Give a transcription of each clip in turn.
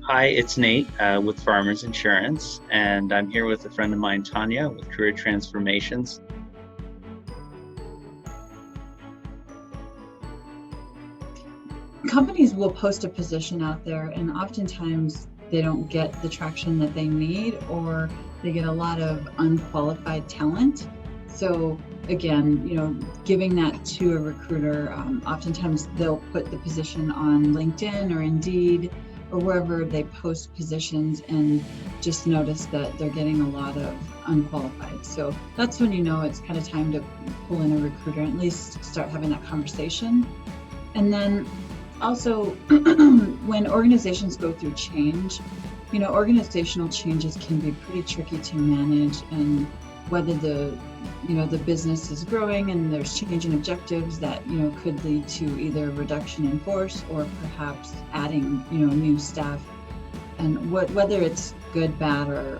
Hi, it's Nate with Farmers Insurance, and I'm here with a friend of mine, Tanya, with Career Transformations. Companies will post a position out there, and oftentimes they don't get the traction that they need, or they get a lot of unqualified talent. So again, giving that to a recruiter, oftentimes they'll put the position on LinkedIn or Indeed or wherever they post positions, and just notice that they're getting a lot of unqualified. So that's when it's kind of time to pull in a recruiter and at least start having that conversation. And then also, when organizations go through change, organizational changes can be pretty tricky to manage, and whether the business is growing and there's change in objectives that, could lead to either reduction in force or perhaps adding, new staff. And whether it's good, bad, or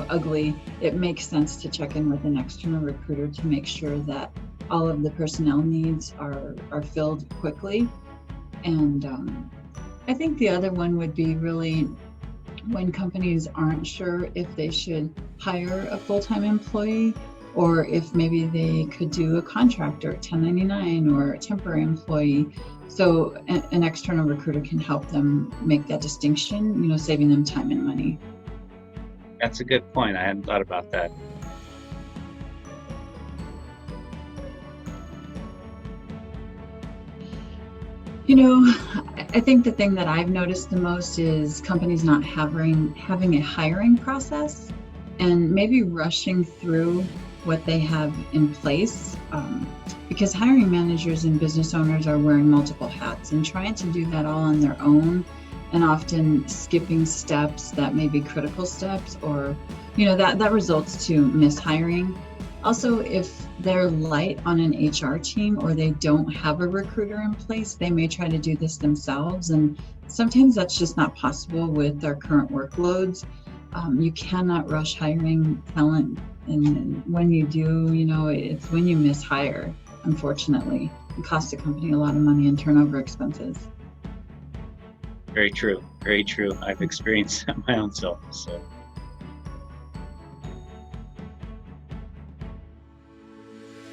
ugly, it makes sense to check in with an external recruiter to make sure that all of the personnel needs are filled quickly. And I think the other one would be really when companies aren't sure if they should hire a full-time employee, or if maybe they could do a contractor, 1099, or a temporary employee. So an external recruiter can help them make that distinction, saving them time and money. That's a good point. I hadn't thought about that. I think the thing that I've noticed the most is companies not having a hiring process and maybe rushing through what they have in place, because hiring managers and business owners are wearing multiple hats and trying to do that all on their own, and often skipping steps that may be critical steps, or that results to mishiring. Also, if they're light on an HR team or they don't have a recruiter in place, they may try to do this themselves. And sometimes that's just not possible with their current workloads. You cannot rush hiring talent. And when you do, it's when you mishire, unfortunately. It costs the company a lot of money in turnover expenses. Very true. Very true. I've experienced that my own self. So.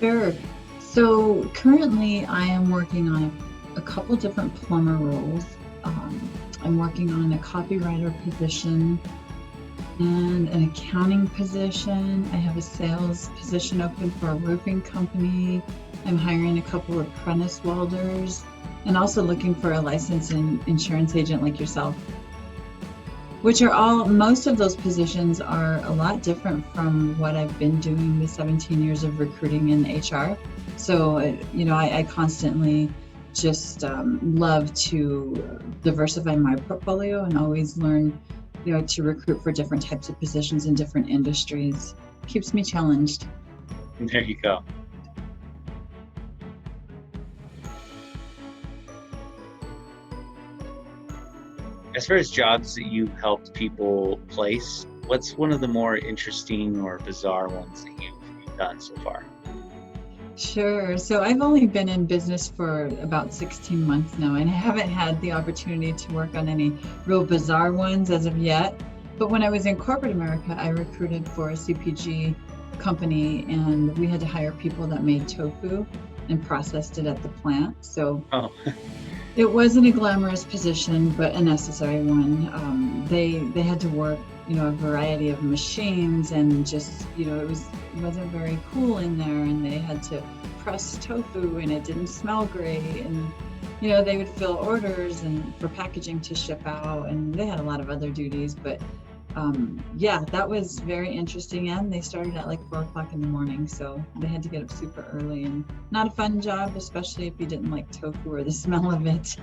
Sure. So currently I am working on a couple different plumber roles. I'm working on a copywriter position and an accounting position. I have a sales position open for a roofing company. I'm hiring a couple of apprentice welders, and also looking for a licensed insurance agent like yourself. Most of those positions are a lot different from what I've been doing the 17 years of recruiting in HR. So, I constantly just love to diversify my portfolio and always learn, to recruit for different types of positions in different industries. Keeps me challenged. There you go. As far as jobs that you've helped people place, what's one of the more interesting or bizarre ones that you've done so far? Sure. So I've only been in business for about 16 months now, and I haven't had the opportunity to work on any real bizarre ones as of yet. But when I was in corporate America, I recruited for a CPG company, and we had to hire people that made tofu and processed it at the plant. So it wasn't a glamorous position, but a necessary one. They had to work, a variety of machines, and just, it wasn't very cool in there, and they had to press tofu, and it didn't smell great, and they would fill orders and for packaging to ship out, and they had a lot of other duties. But that was very interesting, and they started at like 4:00 in the morning, so they had to get up super early, and not a fun job, especially if you didn't like tofu or the smell of it.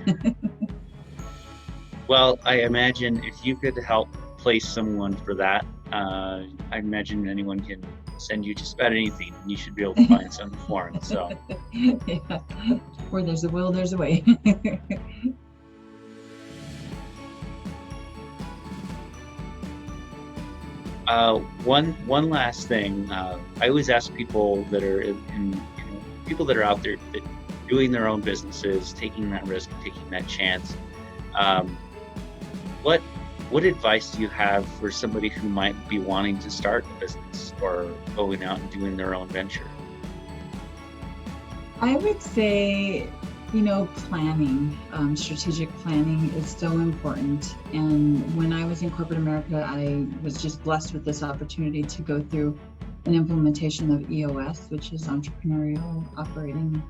Well, I imagine if you could help place someone for that, I imagine anyone can send you just about anything, and you should be able to find something for them. So, Yeah. Where there's a will, there's a way. One last thing, I always ask people that are people that are out there that doing their own businesses, taking that risk, taking that chance. what advice do you have for somebody who might be wanting to start a business or going out and doing their own venture? I would say, planning, strategic planning is so important. And when I was in corporate America, I was just blessed with this opportunity to go through an implementation of EOS, which is Entrepreneurial Operating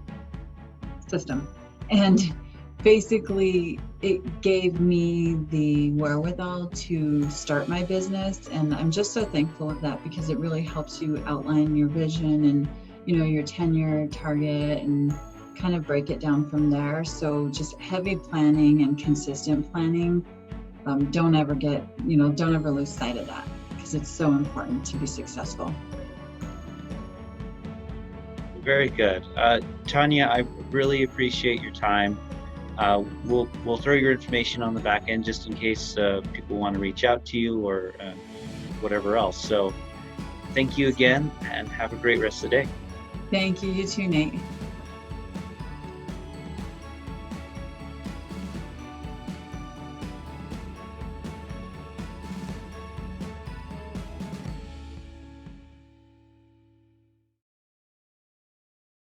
System. And basically, it gave me the wherewithal to start my business. And I'm just so thankful of that because it really helps you outline your vision and your 10-year target and kind of break it down from there. So just heavy planning and consistent planning. Don't ever lose sight of that because it's so important to be successful. Very good. Tanya, I really appreciate your time. We'll throw your information on the back end just in case people want to reach out to you or whatever else. So thank you again and have a great rest of the day. Thank you. You too, Nate.